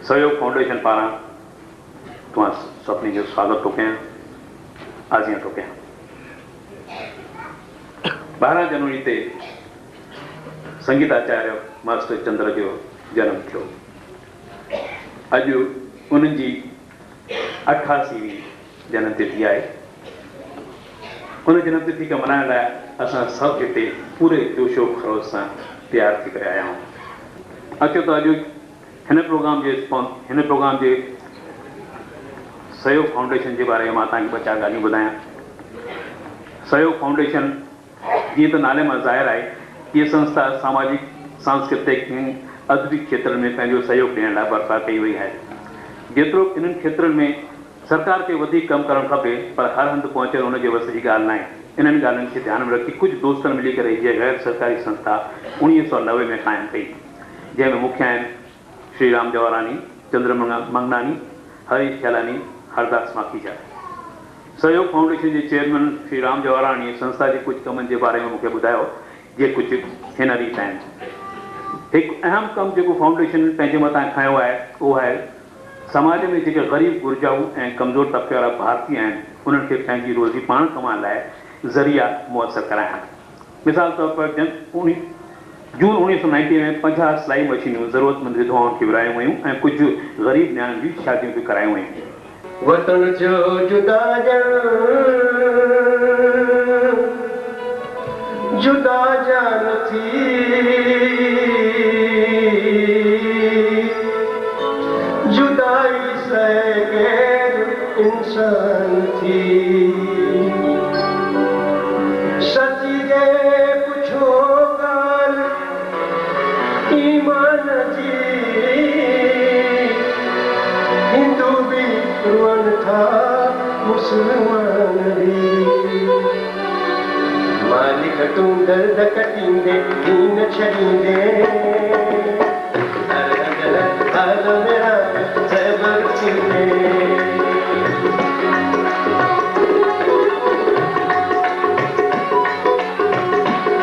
सहयोग फाउंडेशन पारा तुम सभी जो स्वागत तो कया आज यहाँ तो कया 12 जनवरी ते संगीताचार्य मास्टर चंद्र जो जन्म थो। अज उनकी 88वीं जन्मतिथि है। उन जन्मतिथि के मनाने लाइ असां सब हिते पूरे जोशो खरोश से तैयार थी करे आया हूँ। अचो तो अज हिन प्रोग्राम के सहयोग फाउंडेशन के बारे में तक ॿ चार ॻाल्हियूं ॿुधायां। सहयोग फाउंडेशन जी तो नाले में ज़ाहिर है ये संस्था सामाजिक सांस्कृतिक अदबी क्षेत्र में पैंजो सहयोग ॾियण लाइ बर्पा कई वही है। जेतिरो इन क्षेत्र में सरकार के वधिक कम करण खपे पर हर हंध पहुंचण उन जे वस जी ॻाल्हि न आहे। इन्हनि ॻाल्हियुनि खे ध्यान में रखी कुछ दोस्तनि मिली करे ये गैर सरकारी संस्था 1990 में कायम कई, जंहिंमें मुख्य आहिनि श्री राम जवारानी, चंद्र मंगनानी, हरीश खेलानी, हरदास माखीजा। सहयोग फाउंडेशन के चेयरमैन श्री राम जवारानी संस्था के कुछ कमन के बारे में मुझे बुधायो ये कुछ हिन रीत आहिनि। एक अहम कम जो फाउंडेशन पंहिंजे मथां खयो है वो है समाज में जो गरीब गुरजाऊ ऐं कमज़ोर तबके वाला भारतीय आहिनि उन्हनि खे पंहिंजी रोज़ी पाण कमाइण लाइ ज़रिया मुयसर कराया। मिसाल तौर पर जून 1990 में 50 सिलाई मशीनों ज़रूरतमंद विधवाओं की विरायूं हुयूं ऐं कुछ गरीब न्याणियुनि जी शादियूं भी करायूं हुयूं। वतन जो जुदा जान थी जुदाई से गैर इंसान थी। सची जे पुछो गाल ईमान जी हिंदू भी रुअन था मुसलमान भी। मालिक तू दर्द कटींदे दीन छड़ींदे हाल मेरा ज़बर थींदे।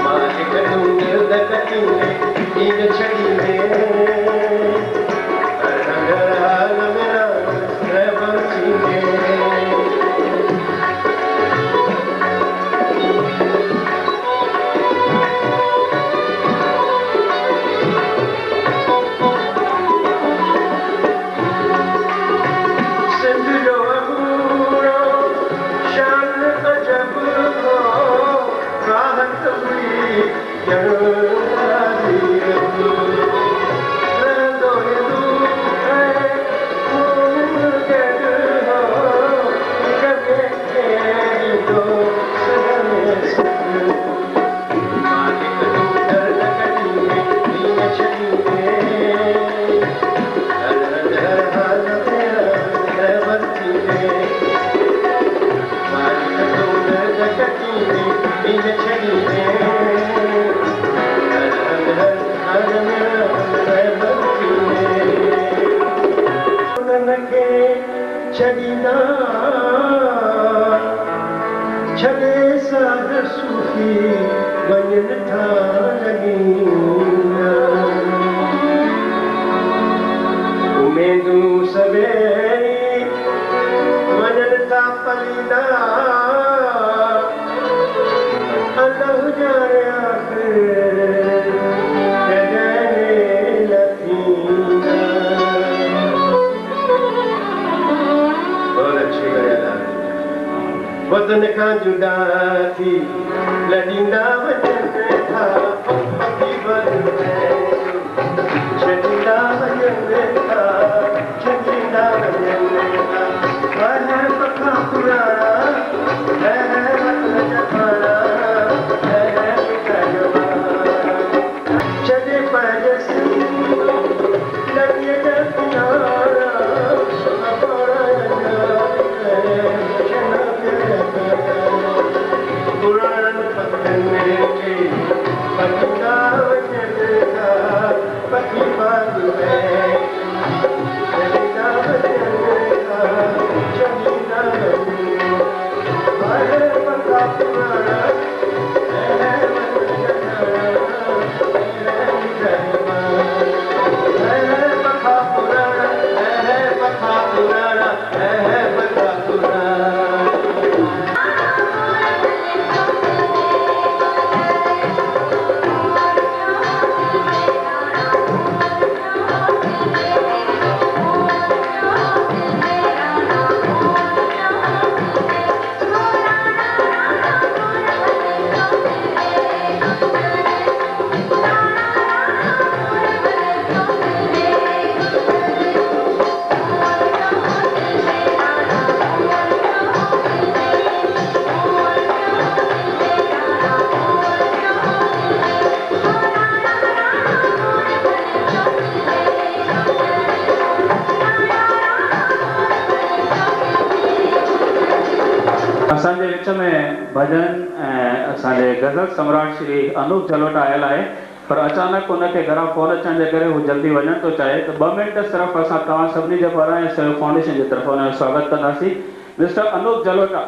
मालिक तू दर्द कटींदे दीन छड़ींदे हाल मेरा ज़बर थींदे। छॾे साध सूफ़ी वञनि था लॻीं उमेदूं सवेरे वतन का जुदा थी लड़ींदा वजन था पकी बन छड़ींदा वजन था छड़ींदा वजन था वह पका पुराना है वतन जमाना है पिता चले परदेसी लगे किनारा असांजे विच में भजन असांजे गज़ल सम्राट श्री अनूप जलोटा आयल आहे पर अचानक उनखे घरां फोन अचण जे करे हू जल्दी वञण थो चाहे त 2 मिंट सिर्फ़ु असां तव्हां सभिनी जे पारां ऐं सहयोग फाउंडेशन जे तरफ़ां हुनजो स्वागत कंदासीं। मिस्टर अनूप जलोटा।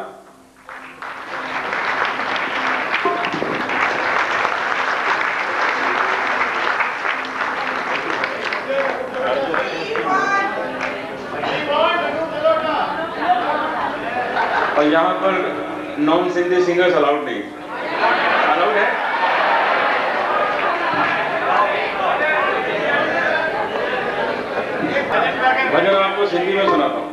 और यहाँ पर नॉन सिंधी सिंगर्स अलाउड नहीं। अलाउड है? भजन आपको सिंधी में सुनाता हूँ।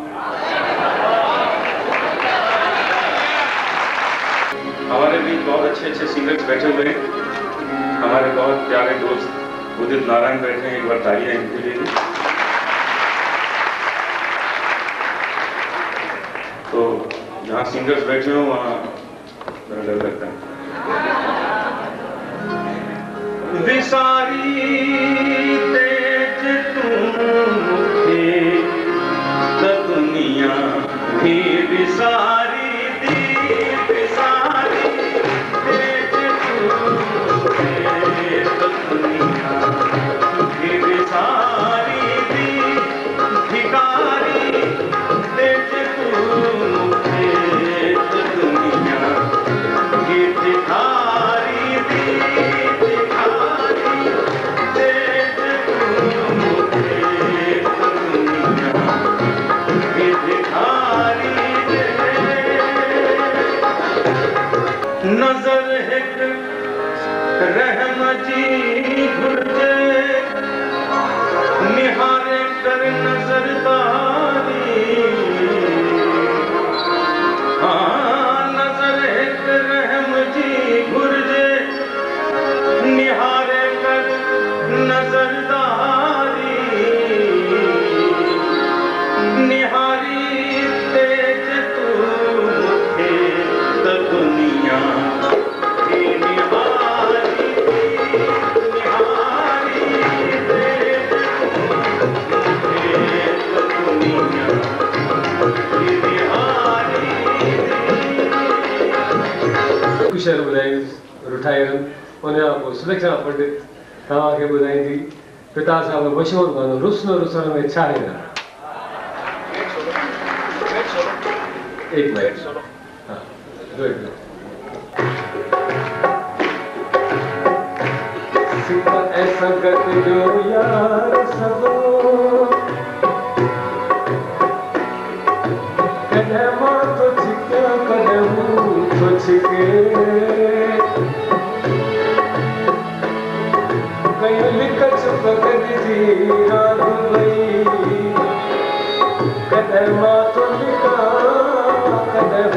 हमारे बीच बहुत अच्छे सिंगर्स बैठे हुए हैं। हमारे बहुत प्यारे दोस्त उदित नारायण बैठे हैं। एक बार तालियां इनके लिए। तो जहाँ सिंगर्स बैठे हो वहाँ मेरा डर लगता है। विसारी तेज तुमके त दुनिया भी विसारी दी विसारी तेज तुमके त दुनिया भी विसारी दी भिखारी तेज तुमके त दुनिया भी भिखारी दी नजर हिक रहम जी घुर्जे निहारे कर नजरदारी हाँ नजर हिक रहम जी घुर्जे निहारे कर नजरदारी निहारी तेज तुमके त दुनिया शहर ॿुधाई रुठाए उन खां पोइ सुलक्षणा पंडित तव्हांखे ॿुधाईंदी पिता साहिब मशहूरु गानो रुस न रुसण में छा आहे ना। एक मिनट हाँ ऐसा गत जो यार सबो कदम तो छिके कदम तो छिके कहीं लिख छुप कदी रात गई कदम तो लिखा कदम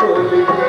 तो लिखे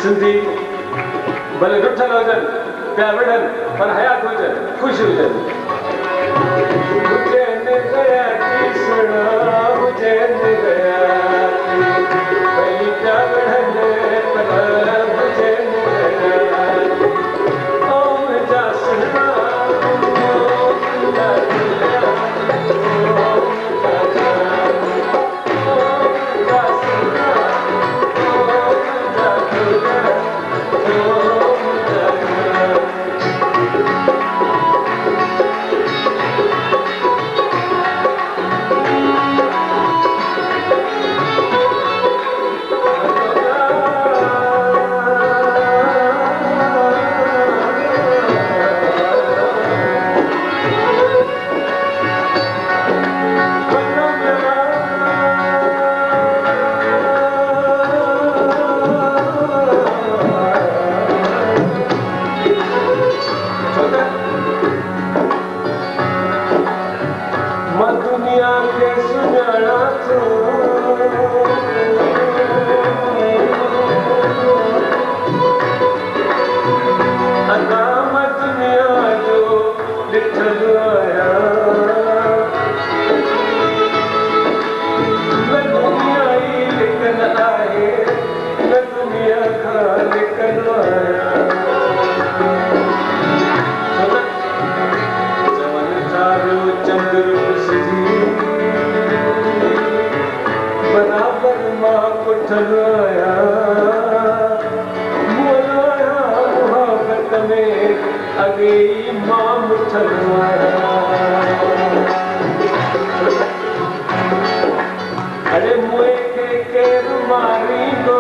सिंधी भले रुठल हुजनि पिया विढ़नि पर हयात हुजनि ख़ुशि हुजनि हुजनि हयाती सुहिणा हुजनि हयाती भई पिया विढ़नि पर हुजनि हयाती ओ मुंहिंजा सुहिणा अरे मुए के केर मारी दो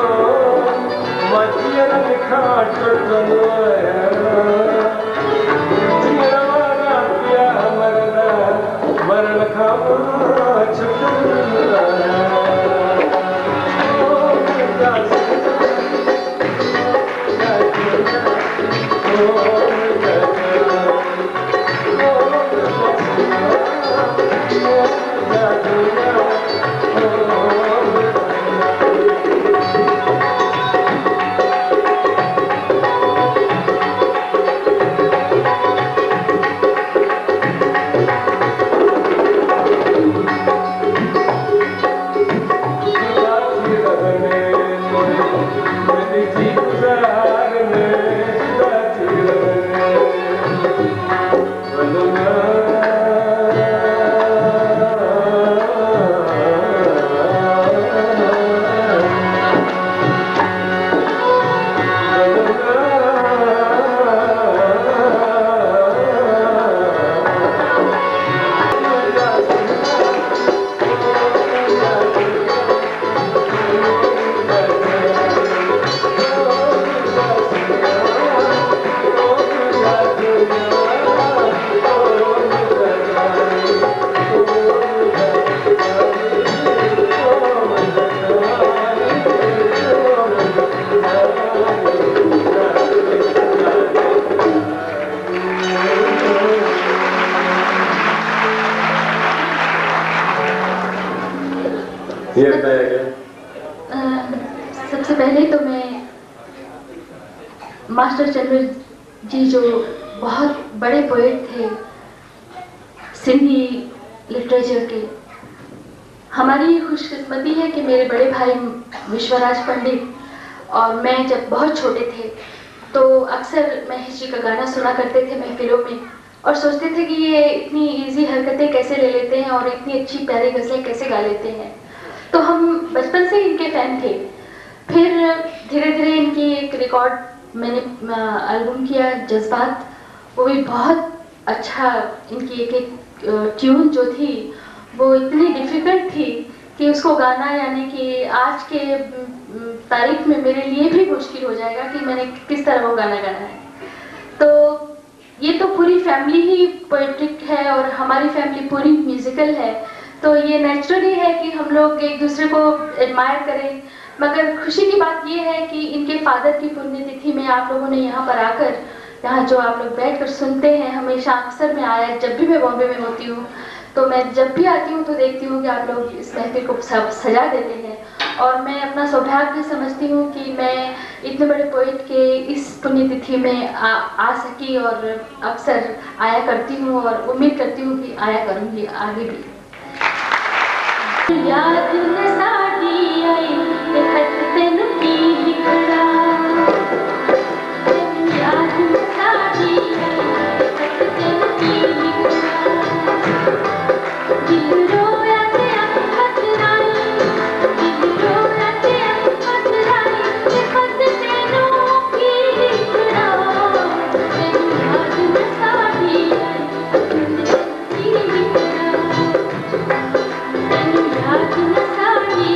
मचियर लिखा टुटवाया जियरा पिया मरना मरण खा छुटवाया सबसे पहले तो मैं मास्टर चंद्र जी जो बहुत बड़े पोएट थे सिंधी लिटरेचर के, हमारी खुशकिस्मती है कि मेरे बड़े भाई विश्वराज पंडित और मैं जब बहुत छोटे थे तो अक्सर महेश जी का गाना सुना करते थे महफिलों में और सोचते थे कि ये इतनी इजी हरकतें कैसे ले लेते हैं और इतनी अच्छी प्यारी गज़लें कैसे गा लेते हैं। तो हम बचपन से इनके फैन थे। फिर धीरे धीरे इनकी एक रिकॉर्ड मैंने एल्बम किया जज्बात, वो भी बहुत अच्छा। इनकी एक एक ट्यून जो थी वो इतनी डिफ़िकल्ट थी कि उसको गाना यानी कि आज के तारीख में मेरे लिए भी मुश्किल हो जाएगा कि मैंने किस तरह वो गाना गाना है। तो ये तो पूरी फैमिली ही पोएट्रिक है और हमारी फैमिली पूरी म्यूज़िकल है, तो ये नेचुरली है कि हम लोग एक दूसरे को एडमायर करें। मगर खुशी की बात ये है कि इनके फादर की पुण्यतिथि में आप लोगों ने यहाँ पर आकर, यहाँ जो आप लोग बैठकर सुनते हैं, हमेशा अक्सर मैं आया, जब भी मैं बॉम्बे में होती हूँ तो मैं जब भी आती हूँ तो देखती हूँ कि आप लोग इस महफिल को सजा देते हैं। और मैं अपना सौभाग्य समझती हूँ कि मैं इतने बड़े पोइट के इस पुण्यतिथि में आ सकी और अक्सर आया करती हूँ और उम्मीद करती हूँ कि आया करूँगी आगे भी। याद न साड़ी आई ते खत तेनु की लिखड़ा, याद न साड़ी आई ते खत तेनु की लिखड़ा, दिल रोया ते अखत राई, दिल रोया ते अखत राई ते खत तेनु की लिखड़ा, तेनु याद न साड़ी आई ते खत तेनु की लिखड़ा, तेनु याद न साड़ी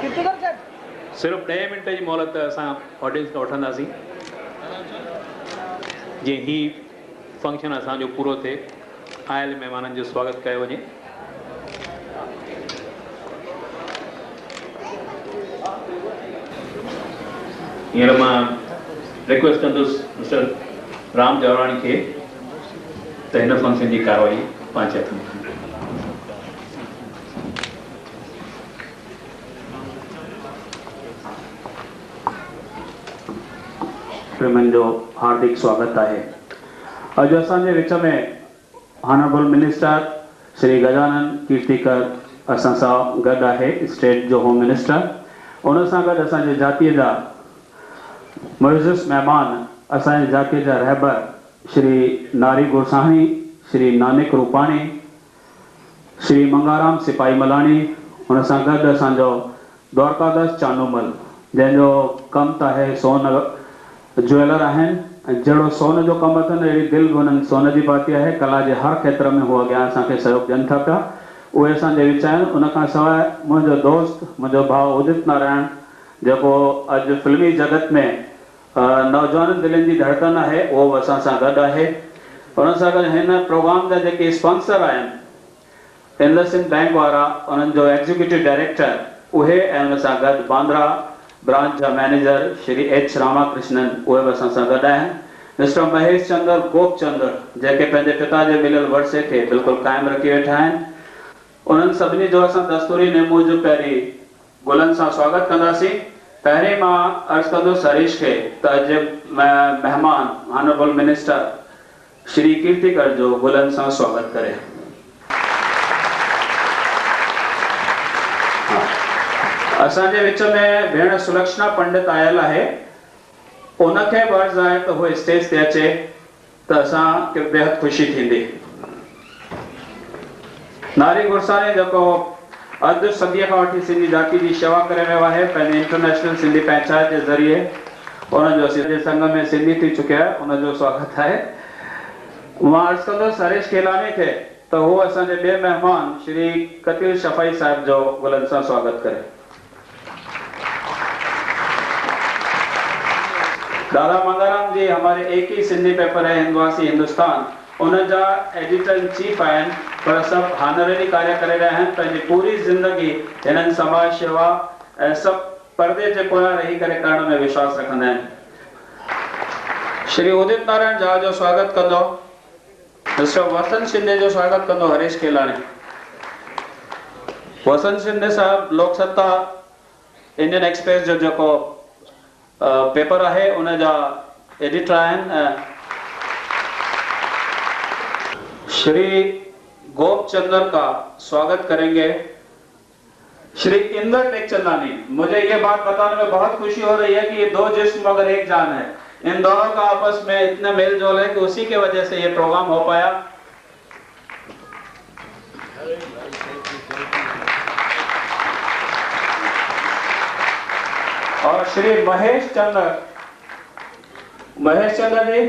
सिर्फ़ु 10 मिंट जी मोहलत असां ऑडियंस खां वठंदासीं जीअं ही फंक्शन असांजो पूरो थिए, आयल महिमाननि जो स्वागत कयो वञे। हींअर मां रिक्वेस्ट कंदुसि मिस्टर राम जवराणी खे त हिन फंक्शन जी कार्रवाई पंहिंजे हथ में खणे। प्रेमन जो हार्दिक स्वागत है। अज असांजे विच में ऑनरेबल मिनिस्टर श्री गजानन कीर्तिकर असां सां गॾु आहे, स्टेट जो होम मिनिस्टर। उन सां गॾु असांजे जातीअ जा मुइज़्ज़ मेहमान, असांजे जातीअ जा रहबर श्री नारी गुरसाणी, श्री नानक रूपाणी, श्री मंगाराम सिपाही मलाणी, उन सां गॾु असांजो द्वारकादास चानूमल जंहिंजो कमु त आहे सोन ज्वेलर आहिनि, जहिड़ो सोन जो कमु अथनि अहिड़ी दिलि बि हुननि सोन जी पाती आहे। कला जे हर खेत्र में हू अॻियां असांखे सहयोग ॾियनि था पिया, उहे असांजे विच आहिनि। उनखां सवाइ मुंहिंजो दोस्त, मुंहिंजो भाउ उदित नारायण, जेको अॼु फिल्मी जगत में नौजवान दिलनि जी धड़कन आहे, उहो बि असां सां गॾु आहे। उन सां गॾु हिन प्रोग्राम जा जेके स्पॉन्सर आहिनि इंडसइंड बैंक वारा, उन्हनि जो एग्जीक्यूटिव डायरेक्टर उहे, ऐं उन सां गॾु बांद्रा ब्रांच जा मैनेजर श्री एच रामाकृष्णन, उहे बि असां सां गॾु आहिनि। मिस्टर महेश चंद्र गोपचंद्र, जेके पंहिंजे पिता जे मिलियल वर्से खे बिल्कुलु क़ाइमु रखी वेठा आहिनि। उन्हनि सभिनी जो असां दस्तूरी नेमू जो पहिरीं गुलनि सां स्वागत कंदासीं। पहिरीं मां अर्ज़ु कंदुसि हरीश खे त अॼु महिमान ऑनरेबल मिनिस्टर श्री कीर्तिकर जो गुलनि सां स्वागत करे। असांजे विच में भेण सुलक्षणा पंडित आयल आहे, उनखे अर्ज़ु आहे त उहो स्टेज ते अचे त असांखे बेहद ख़ुशी थींदी। नारी गुरसाणी जेको अधु सदीअ खां वठी सिंधी जाति जी शेवा करे रहियो आहे, पंहिंजे इंटरनेशनल सिंधी पंचायत जे ज़रिए उनजो सिंधी संघ में सिंधी थी चुकिया आहे, उनजो स्वागत आहे। मां अर्ज़ु कंदुसि हरीश खेलानी खे त उहो असांजे ॿिए महिमान श्री कतील शफ़ाई साहिब जो गुलनि सां स्वागत करे। दादा मंगाराम जी हमारे एक ही सिंधी पेपर है हिंदवासी हिंदुस्तान, उनजा एडिटर इन चीफ आहिनि, पर सभु हानररी कार्य करे रहिया आहिनि। पंहिंजी पूरी ज़िंदगी हिननि समाज शेवा ऐं सभु पर्दे जे पोयां रही करे करण में विश्वास रखंदा आहिनि। श्री उदित नारायण झा जो स्वागत कंदो मिस्टर वसंत शिंदे जो स्वागत कंदो हरीश खेलाणी। वसंत शिंदे साहब लोक सत्ता इंडियन एक्सप्रेस जो जेको पेपर आहे उनजा एडिटर आहिनि। श्री गोपचंद्र का स्वागत करेंगे श्री इंद्र टेकचंदानी। मुझे ये बात बताने में बहुत खुशी हो रही है कि ये दो जिस्म मगर एक जान है, इन दोनों का आपस में इतना मेल जोल है कि उसी के वजह से ये प्रोग्राम हो पाया। और श्री महेश चंद्र जी,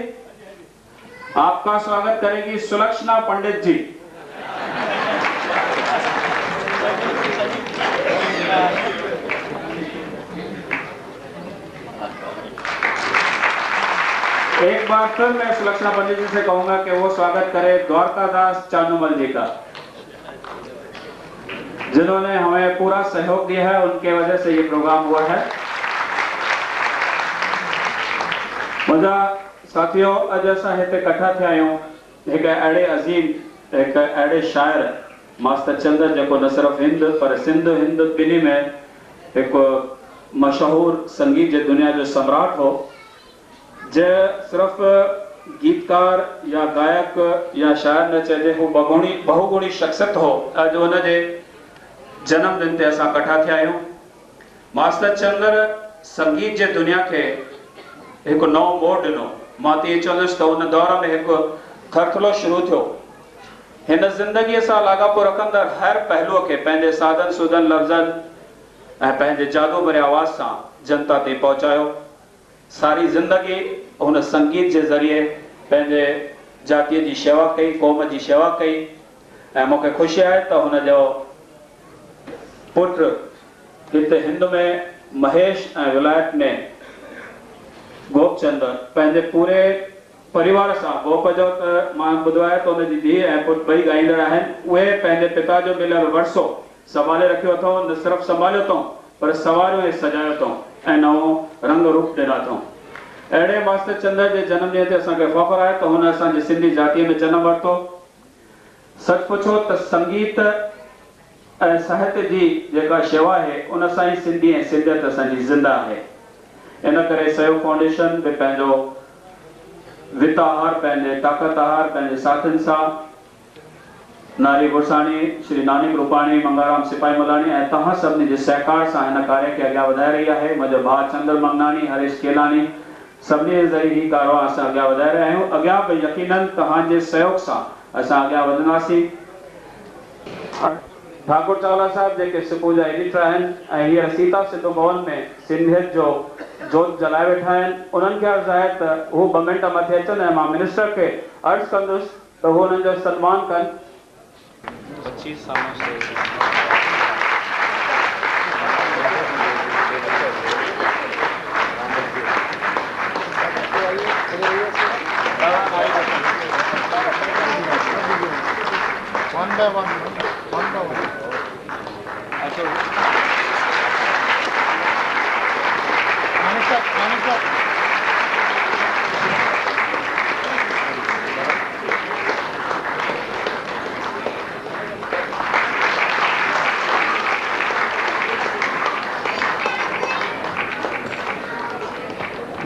आपका स्वागत करेगी सुलक्षणा पंडित जी। एक बार फिर मैं सुलक्षणा पंडित जी से कहूंगा कि वो स्वागत करे द्वारकादास चानूमल जी का, जिन्होंने हमें पूरा सहयोग दिया है, उनके वजह से ये प्रोग्राम हुआ है। मुझा साथियों, अॼु असां हिते इकट्ठा थिया आहियूं हिकु अहिड़े अज़ीम, हिकु अहिड़े शाइर मास्तर चंद्र, जेको न सिर्फ़ु हिंद पर सिंध हिंद ॿिन्ही में हिकु मशहूर संगीत जे दुनिया जो सम्राट हो, जे सिर्फ़ु गीतकार या गायक या शाइर न चइजे, हू बहुगुणी शख्सियत हो। अॼु हुनजे जन्मदिन ते असां इकट्ठा थिया आहियूं। मास्तर चंद्र संगीत जे दुनिया खे हिकु नओं मोड़ ॾिनो। मां त इहो चवंदुसि त उन दौर में हिकु खरखलो शुरू थियो। हिन ज़िंदगीअ सां लाॻापो रखंदड़ हर पहलूअ खे पंहिंजे साधन सूधन लफ़्ज़नि ऐं पंहिंजे जादू भरे आवाज़ सां जनता ते पहुचायो। सारी ज़िंदगी हुन संगीत जे ज़रिए पंहिंजे जातीअ जी शेवा कई, क़ौम जी शेवा कई, ऐं मूंखे ख़ुशी आहे त हुनजो पुटु हिते हिंद में महेश ऐं विलायत में गोपचंद पंहिंजे पूरे परिवार सां गोप जो त मां ॿुधो आहे त हुनजी धीउ ऐं पुटु ॿई ॻाईंदड़ आहिनि। उहे पंहिंजे पिता जो मिलियल वरसो संभाले रखियो अथऊं, न सिर्फ़ु संभालियो अथऊं पर सवारियो ऐं सजायो अथऊं ऐं नओं रंग रूप ॾिना अथऊं। अहिड़े मास्टर चंद्र जे जनम ॾींहं ते असांखे फ़ख्रु आहे त हुन असांजी सिंधी जातीअ में जनम वरितो। सच पुछो त संगीत ऐं साहित्य जी जेका शेवा आहे उन सां ई सिंधी ऐं सिंधियत असांजी ज़िंदा आहे। इन करे सहयोग फाउंडेशन बि पंहिंजो वित आहार, पंहिंजे ताक़त आहार, पंहिंजे साथियुनि सां नारी गुरसाणी, श्री नानिक रूपाणी, मंगाराम सिपाही मलाणी ऐं तव्हां सभिनी जे सहकार सां हिन कार्य खे अॻियां वधाए रही आहे। मुंहिंजो भाउ चंद्र मंगनानी, हरीश केलानी, सभिनी जे ज़रिए ही कारवां असां अॻियां वधाए रहिया आहियूं। अॻियां बि यकीनन तव्हांजे सहयोग सां असां अॻियां वधंदासीं। ठाकुर चावला साहब जेके सुबुह जा एडिटर आहिनि ऐं हींअर सीता सिंधु भवन में सिंधियत जो जोत जलाए वेठा आहिनि, उन्हनि खे अर्ज़ु आहे त हू 2 मिंट मथे अचनि ऐं मां मिनिस्टर खे अर्ज़ु कंदुसि त हू हुननि जो सन्मान कनि। 25 सालों से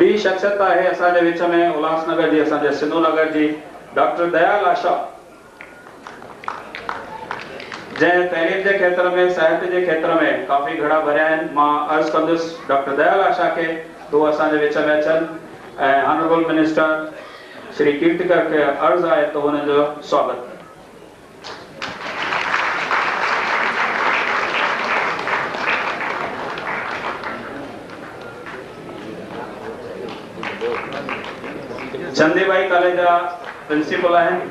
ॿी शख्सियत आहे असांजे विच में उल्हासनगर जी, असांजे सिंधु नगर जी डॉक्टर दयाल आशा, जंहिं तहरीर जे खेत्र में, साहित्य जे खेत्र में काफ़ी घड़ा भरिया आहिनि। मां अर्ज़ु कंदुसि डॉक्टर दयाल आशा खे त हू असांजे विच में अचनि ऐं ऑनरेबल मिनिस्टर श्री कीर्तिकर खे अर्ज़ु आहे त हुननि जो स्वागत। चंदीबाई कॉलेज जा प्रिंसिपल आहिनि।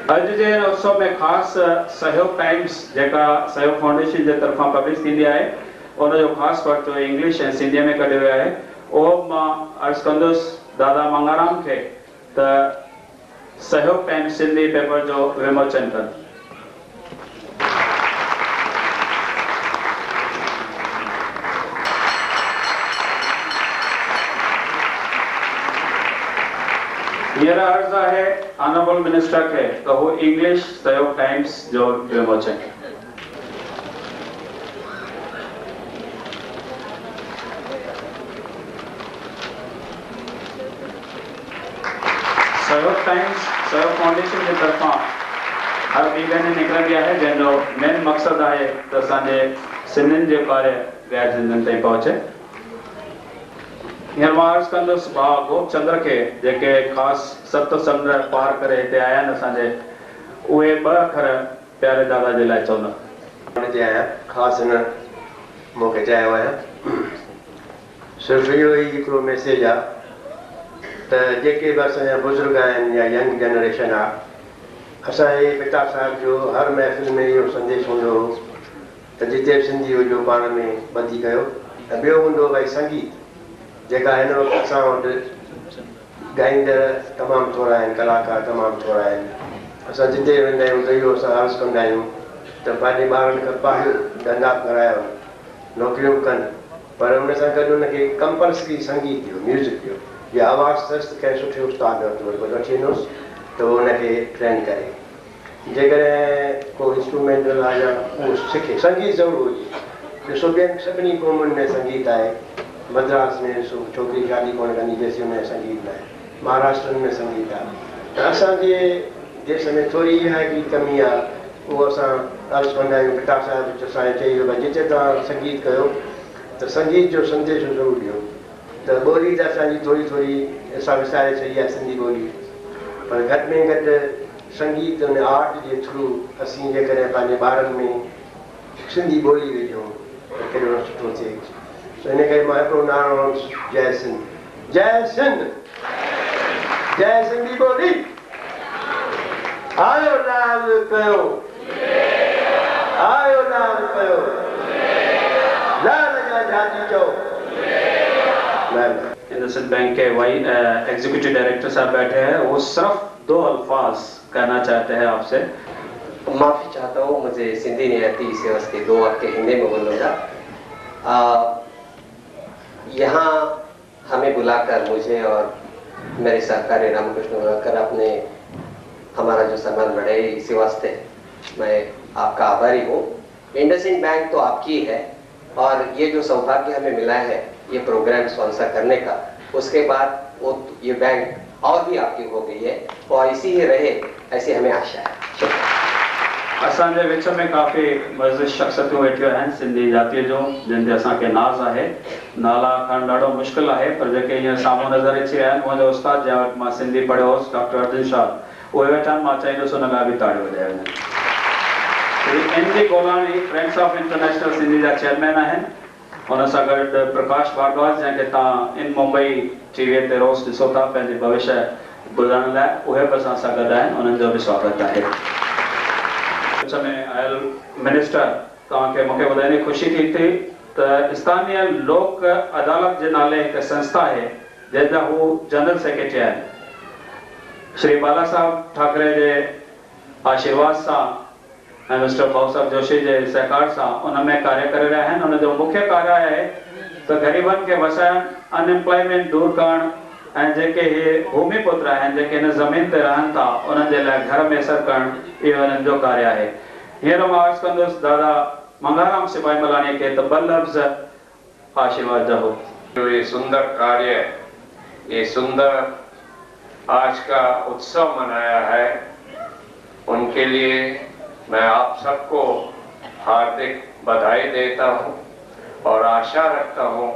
अॼु जे उत्सव में ख़ासि सहयोग टाइम्स जेका सहयोग फाउंडेशन जे तरफ़ां पब्लिश थींदी आहे उनजो ख़ासि पर्चो इंग्लिश ऐं सिंधीअ में कढियो वियो आहे। उहो मां अर्ज़ु कंदुसि दादा मंगाराम खे त सहयोग टाइम्स सिंधी पेपर जो विमोचन कनि। हींअर अर्ज़ु आहे ऑनरेबल मिनिस्टर खे त हू इंग्लिश सहयोग टाइम्स जो विमोचन। सहयोग टाइम्स सहयोग फाउंडेशन की तरफा हर ॿी महीने निकिरंदी आहे, जंहिंजो मेन मक़सदु आहे त असांजे सिंधियुनि जो कार्य ग़ैर सिंधियुनि ताईं पहुचे। हींअर मां अर्ज़ु कंदुसि भाउ गोपचंद्र खे जेके ख़ासि 7 समुंड पार करे हिते आया आहिनि असांजे, उहे 2 अखर प्यारे दादा जे लाइ चवंदा। हिते आहियां, ख़ासि हिन मौक़े ते आयो आहियां। सिर्फ़ु इहो ई हिकिड़ो मैसेज आहे त जेके बि असांजा बुज़ुर्ग आहिनि या यंग जनरेशन आहे, असांजे पिता साहिब जो हर महफ़िल में इहो संदेश हूंदो हो त जिते बि सिंधी हुजो पाण में ॿधी कयो। ऐं ॿियो हूंदो भई संगीत, जेका हिन वक़्तु असां वटि ॻाईंदड़ तमामु थोरा आहिनि, कलाकार तमामु थोरा आहिनि। असां जिते वेंदा आहियूं त इहो असां अर्ज़ु कंदा आहियूं त पंहिंजे ॿारनि खां पाहियो धंधा करायो, नौकरियूं कनि, पर हुन सां गॾु हुनखे कंपल्सरी संगीत ॾियो, म्यूज़िक ॾियो। या आवाज़ अथसि त कंहिं सुठे उस्ताद वटि वठी वेंदोसि त उहो हुनखे ट्रेन करे। जेकॾहिं को इंस्ट्रूमेंटल आहे या उहो सिखे, संगीत ज़रूरु हुजे। ॾिसो ॿियनि सभिनी क़ौमुनि में संगीत आहे। मद्रास में ॾिसो छोकिरी शादी कोन कंदी जेसीं हुनजो संगीत न आहे, महाराष्ट्र में संगीत आहे। त असांजे देश में थोरी इहा हिकिड़ी कमी आहे, उहो असां अर्ज़ु कंदा आहियूं। पिता साहिब असांखे चई वियो जिते तव्हां संगीत कयो त संगीत जो संदेश ज़रूरु ॾियो। त ॿोली त असांजी थोरी थोरी असां विसारे छॾी आहे सिंधी ॿोली, पर घटि में घटि संगीत और आर्ट के थ्रू असीं जेकॾहिं पंहिंजे ॿारनि में सिंधी ॿोली विझूं त केॾो सुठो थिए। तो इन करे मां हिकिड़ो नारो जय सिंध, जय सिंध, जय सिंधी ॿोली। आयो नाज़ कयो, आयो नाज़ कयो, लाल जा झांकी चओ। इंडसइंड बैंक के एग्जीक्यूटिव डायरेक्टर साहब बैठे हैं, वो सिर्फ 2 अल्फाज कहना चाहते हैं आपसे। माफ़ी चाहता हूँ, मुझे सिंधी नहीं आती, इसे उसके 2 वाक्य हिंदी में बोलूँगा। यहाँ हमें बुलाकर मुझे और मेरे सहकारी रामकृष्ण बुलाकर आपने हमारा जो सम्मान बढ़ाई, इसी वास्ते मैं आपका आभारी हूँ। इंडसइंड बैंक तो आपकी है और ये जो सौभाग्य हमें मिला है ये प्रोग्राम स्पॉन्सर करने का, उसके बाद वो ये बैंक और भी आपकी हो गई है और इसी ही रहे ऐसी हमें आशा है। असांजे विच में काफ़ी मज़बूत शख्सियतूं वेठियूं आहिनि सिंधी जातीअ जो, जिन ते असांखे नाज़ आहे। नाला खणणु ॾाढो मुश्किल आहे, पर जेके हीअं साम्हूं नज़र अची रहिया आहिनि, मुंहिंजो उस्ताद जंहिं वटि मां सिंधी पढ़ियो हुउसि, डॉक्टर अर्जुन शाह, उहे वेठा आहिनि। मां चाहींदुसि हुन लाइ बि ताड़ियूं वॼाए वञनि। N G Golani friends of international Sindhi जा चेयरमैन आहिनि। हुन सां गॾु प्रकाश भारद्वाज, जंहिंखे तव्हां इन मुंबई टीवीअ ते रोज़ ॾिसो था पंहिंजे भविष्य गुज़ारण लाइ, उहे बि असां सां गॾु आहिनि। उन्हनि जो बि स्वागत आहे। विच में आयल मिनिस्टर, तव्हांखे मूंखे ॿुधाइण जी ख़ुशी थी त स्थानीय लोक अदालत जे नाले हिकु संस्था आहे जंहिंजा हू जनरल सेक्रेटरी आहिनि। श्री बाला साहब ठाकरे जे आशीर्वाद सां ऐं मिस्टर भाऊ साहब जोशी जे सहकार सां उन में कार्य करे रहिया आहिनि। उनजो मुख्य कार्य आहे त ग़रीबनि खे वसाइणु, अनएम्प्लॉयमेंट दूरि करणु ऐं जेके इहे भूमिपुत्र आहिनि, जेके हिन ज़मीन ते रहनि था, उन्हनि जे लाइ घर मैसर करणु, इहो हिननि जो कार्य आहे। हींअर मां अर्ज़ु कंदुसि दादा मंगाराम सिपाही मलानी खे त 2 लफ़्ज़ आशीर्वाद जा हो। जो ये सुंदर कार्य, ये सुंदर आज का उत्सव मनाया है, उनके लिए मैं आप सबको हार्दिक बधाई देता हूं और आशा रखता हूं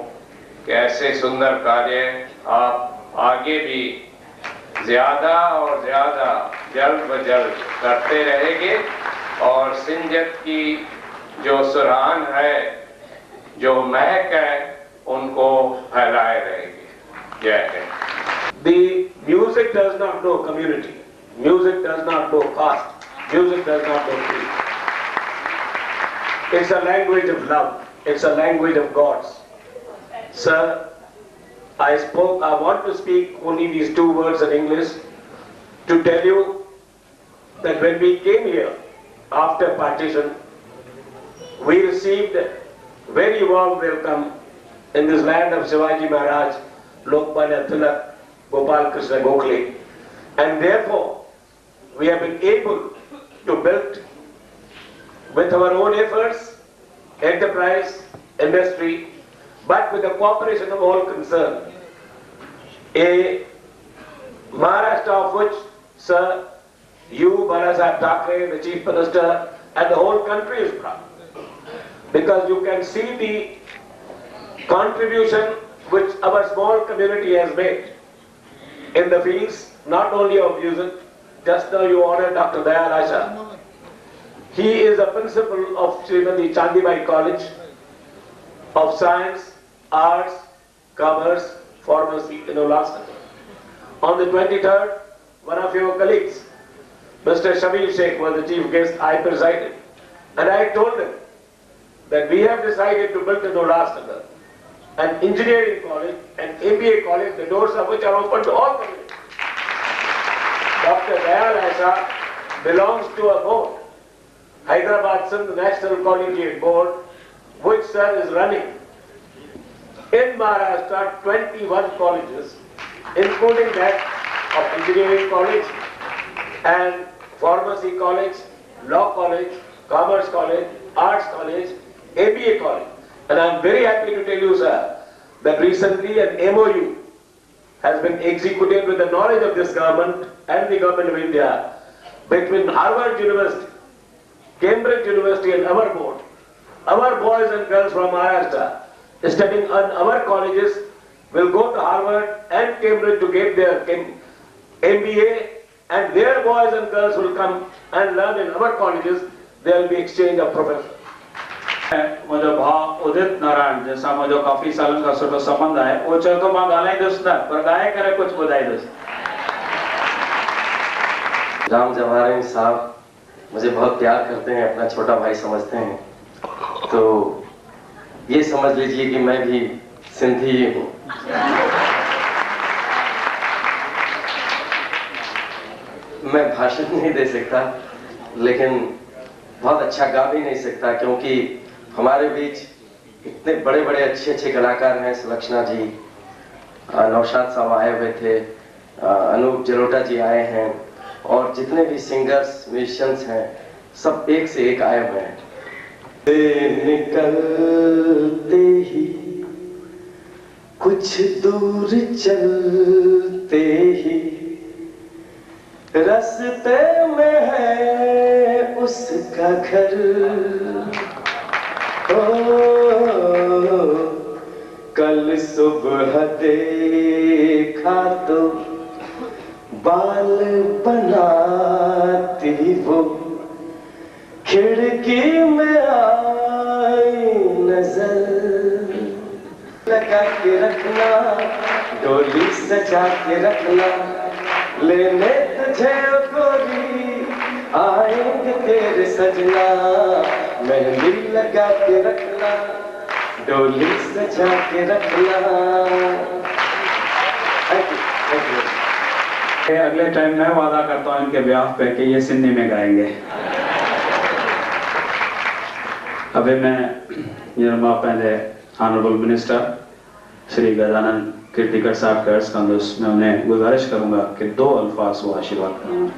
कि ऐसे सुंदर कार्य आप आगे भी ज्यादा और ज्यादा जल्द ब जल्द करते रहेंगे और सिंधियत की जो सुरान है, जो महक है, उनको फैलाए रहेंगे। जय Hind. The music does not know community. Music does not know caste. Music does not know creed. It's a language of love. It's a language of gods. Sir, I want to speak only these 2 words in English to tell you that when we came here after partition, we received very warm welcome in this land of Shivaji Maharaj, Lokmanya Tilak, Gopal Krishna Gokhale, and therefore we have been able to build with our own efforts, enterprise, industry, but with the cooperation of all concerned, a Maharashtra of which, sir, you, Bala Sahib Thackeray, the Chief Minister, and the whole country is proud. Because you can see the contribution which our small community has made in the fields, not only of music. Just now you honored Dr. Dayal Asha. He is a principal of Srimati Chandibai College of Science, Arts, Commerce, Pharmacy in Ulhasnagar. On the 23rd, one of your colleagues, Mr. Shamil Sheikh, was the chief guest. I presided. And I told him that we have decided to build in Ulhasnagar an engineering college, an MBA college, the doors of which are open to all communities. Dr. Dayal Asha belongs to a board, Hyderabad Sindh National Collegiate Board, which sir is running in Maharashtra 21 colleges, including that of Engineering College and Pharmacy College, Law College, Commerce College, Arts College, MBA College. And I am very happy to tell you, sir, that recently an MOU has been executed with the knowledge of this government and the government of India between Harvard University, Cambridge University and our board. Our boys and girls from Maharashtra studying on our colleges will go to Harvard and Cambridge to get their MBA and their boys and girls will come and learn in our colleges. There will be exchange of professors. मुझो भाउ उदित नारायण जैसा मुझो काफी सालन का सुठो संबंध है वो चयो तो मां ॻाल्हाईंदुसि न पर ॻाए करे कुछ ॿुधाईंदुसि। राम जवाहर साहब मुझे बहुत प्यार करते हैं, अपना छोटा भाई समझते हैं, तो ये समझ लीजिए कि मैं भी सिंधी ही हूँ। मैं भाषण नहीं दे सकता, लेकिन बहुत अच्छा गा भी नहीं सकता, क्योंकि हमारे बीच इतने बड़े बड़े अच्छे कलाकार हैं। सुलक्षणा जी, नौशाद साहब आए हुए थे, अनूप जलोटा जी आए हैं, और जितने भी सिंगर्स म्यूजिशियंस हैं सब एक से एक आए हुए हैं। निकलते ही कुछ दूर चलते ही रास्ते में है उसका घर, कल सुबह देखा तो बाल बनाती वो, खिड़की में आई नजर, लगा के रखना डोली सजा के रखना, लेने तुझे गोरी आएंगे तेरे सजना, मेहंदी लगा के रखना डोली सजा के रखना। अगले टाइम मैं वादा करता हूँ इनके ब्याह पे कि ये सिंधी में गाएंगे। अभी मैं निर्मा पंहिंजे ऑनरेबल मिनिस्टर श्री गजानन कीर्तिकर साहब का अर्ज कंदुसि, मैं उन्हें गुजारिश करूंगा कि 2 अल्फाज वो आशीर्वाद करें।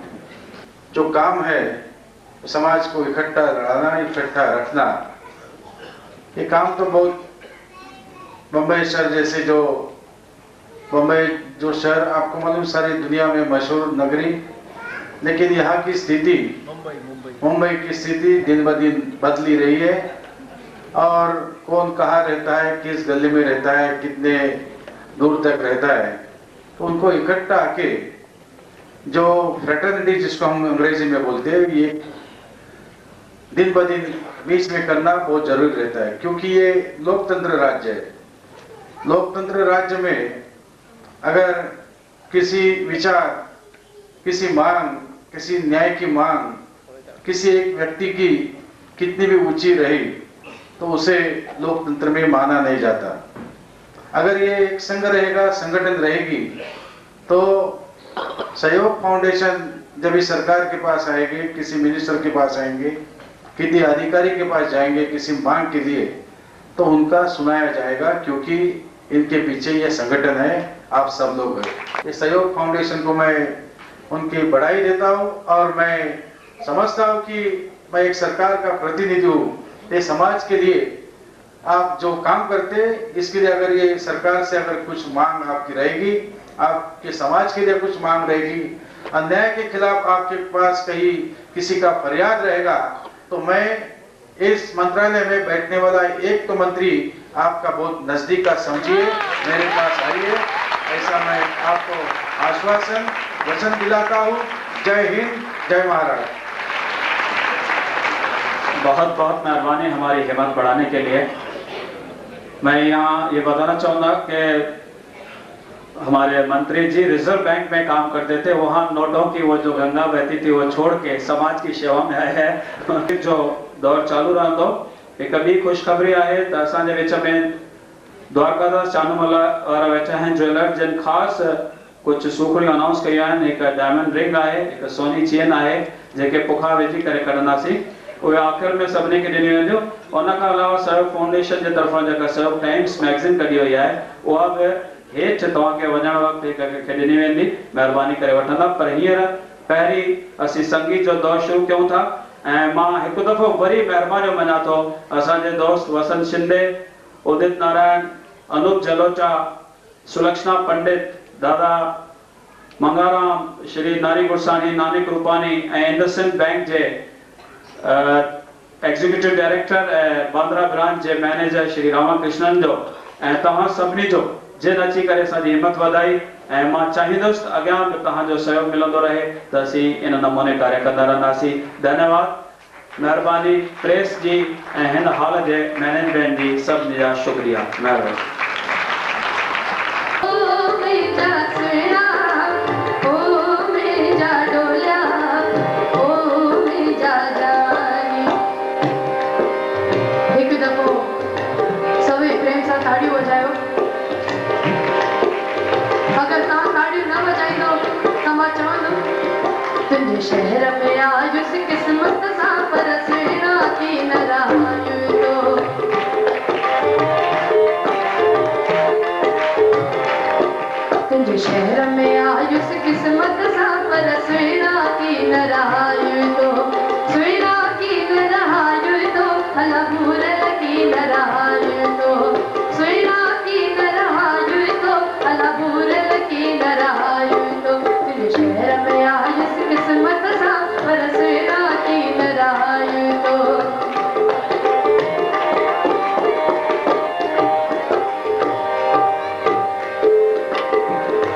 जो काम है समाज को इकट्ठा लाना, इकट्ठा रखना, ये काम तो बहुत, बम्बई शहर जैसे जो बम्बई जो शहर आपको मालूम सारी दुनिया में मशहूर नगरी, लेकिन यहाँ की स्थिति, मुंबई की स्थिति दिन ब दिन बदली रही है, और कौन कहाँ रहता है, किस गली में रहता है, कितने दूर तक रहता है, तो उनको इकट्ठा आके जो फ्रेटर्निटी जिसको हम अंग्रेजी में बोलते हैं, ये दिन ब दिन बीच में करना बहुत जरूरी रहता है, क्योंकि ये लोकतंत्र राज्य है। लोकतंत्र राज्य में अगर किसी विचार, किसी मांग, किसी न्याय की मांग किसी एक व्यक्ति की कितनी भी ऊंची रही तो उसे लोकतंत्र में माना नहीं जाता। अगर ये एक संघ रहेगा, संगठन रहेगी, तो सहयोग फाउंडेशन जब इस सरकार के पास आएंगे, किसी मिनिस्टर के पास आएंगे, किसी अधिकारी के पास जाएंगे किसी मांग के लिए, तो उनका सुनाया जाएगा, क्योंकि इनके पीछे ये संगठन है, आप सब लोग हैं। इस सहयोग फाउंडेशन को मैं उनकी बधाई देता हूँ, और मैं समझता हूँ कि मैं एक सरकार का प्रतिनिधि हूँ। ये समाज के लिए आप जो काम करते हैं, इसके लिए अगर ये सरकार से अगर कुछ मांग आपकी रहेगी, आपके समाज के लिए कुछ मांग रहेगी, अन्याय के खिलाफ आपके पास कहीं किसी का फरियाद रहेगा, तो मैं इस मंत्रालय में बैठने वाला एक तो मंत्री आपका बहुत नजदीक का समझिए, मेरे पास आइए, ऐसा मैं आपको आश्वासन वचन दिलाता हूँ। जय हिंद, जय महाराष्ट्र। बहुत बहुत मेहरबानी हमारी हिम्मत बढ़ाने के लिए। मैं यहाँ ये बताना चाहूँगा कि हमारे मंत्री जी रिजर्व बैंक में काम करते थे, वहाँ नोटों की वो जो गंगा बहती थी वो छोड़ के समाज की सेवा में आए हैं। जो दौर चालू रहंदो, हिकु ॿी ख़ुशख़बरी आहे त असांजे विच में द्वारकादास चानूमला वारा वेठा आहिनि ज्वेलर, जिन ख़ासि कुझु सूखड़ियूं अनाउंस कयूं आहिनि। हिकु डायमंड रिंग आहे, हिकु सोनी चेन आहे, जेके पुखा विझी करे कढंदासीं, उहे आख़िर में सभिनी खे ॾिनी वेंदियूं। उन खां अलावा सहयोग फाउंडेशन जे तरफ़ां जेका सहयोग टाइम्स मैगज़ीन कढी वई आहे, उहा बि हेठि तव्हांखे वञण वक़्तु हिकु खे ॾिनी वेंदी, महिरबानी करे वठंदा। पर हींअर पहिरीं असीं संगीत जो दौर शुरू कयूं था, ऐं मां हिकु दफ़ो वरी महिरबानी मञा थो असांजे दोस्त वसंत शिंदे, उदित नारायण, अनूप जलोचा, सुलक्षणा पंडित, दादा मंगाराम, श्री नारी गुरसानी, नानिक रूपानी ऐं इंडसइंड बैंक जे एग्जीक्यूटिव डायरेक्टर ऐं बांद्रा ब्रांच जे मैनेजर श्री रामाकृष्णन जो ऐं तव्हां सभिनी जो जिन अची करे असांजी हिम्मत वधाई ऐं मां चाहींदुसि अॻियां बि तव्हांजो सहयोग मिलंदो रहे त असीं इन नमूने कार्य कंदा रहंदासीं। धन्यवाद, महिरबानी प्रेस जी ऐं हिन हॉल जे मैनेजमेंट जी सभिनी जा शुक्रिया। महिरबानी। ताड़ी वजायो। अगर तव्हां ताड़ियूं न वजाईंदो त मां चवंदुमि तुंहिंजे शहर में आयुसि क़िस्मत सां पर सुहिणा की न रहायूं तो। तुंहिंजे शहर में आयुसि क़िस्मत सां पर सुहिणा की न रहायूं तो। सुहिणा की न रहायूं तो अला भूरल की न रहायूं तो। सुहिणा की न रहायूं तो अला भूरल की न रहायूं तो। तुंहिंजे शहर में आयुसि क़िस्मत सां पर सुहिणा की न रहायूं तो।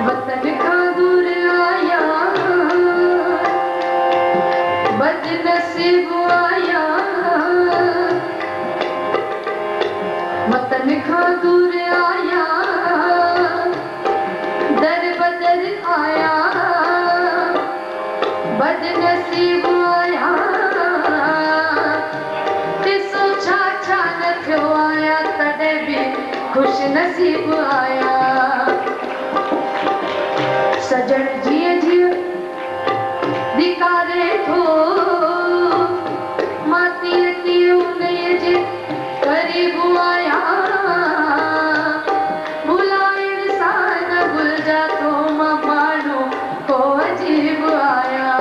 वतन खां दूर आया बदनसीब आया। वतन खां दूर आया दर बदर आया बदनसीब आया। ॾिसो छा छा न थियो आया तॾहिं बि ख़ुशि नसीब आया। सजण जीअं जीअं धिकारे थो मां तीअं तीअं उन्हीअ जे क़रीब आया। भुलाइण सां न भुलिजा थो मां माण्हू को अजीब आया।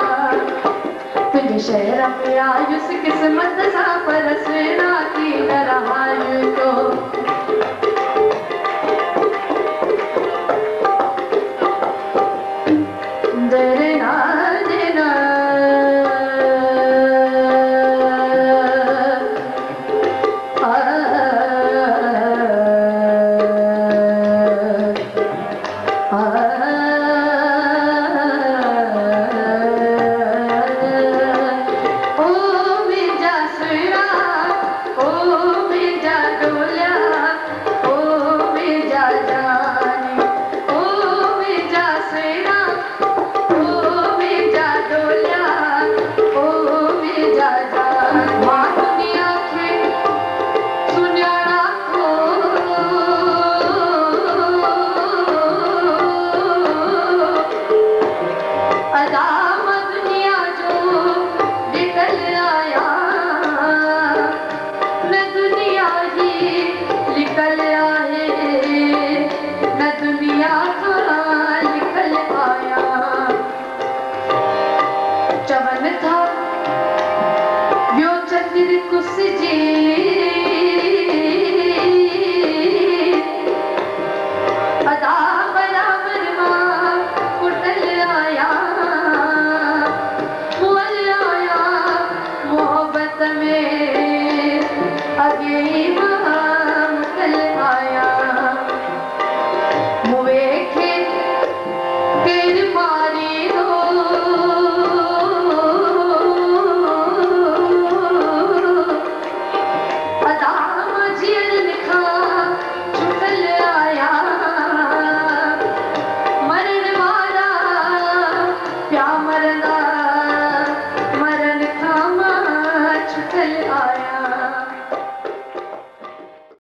तुंहिंजे शहर में आयुसि क़िस्मत सां पर सुहिणा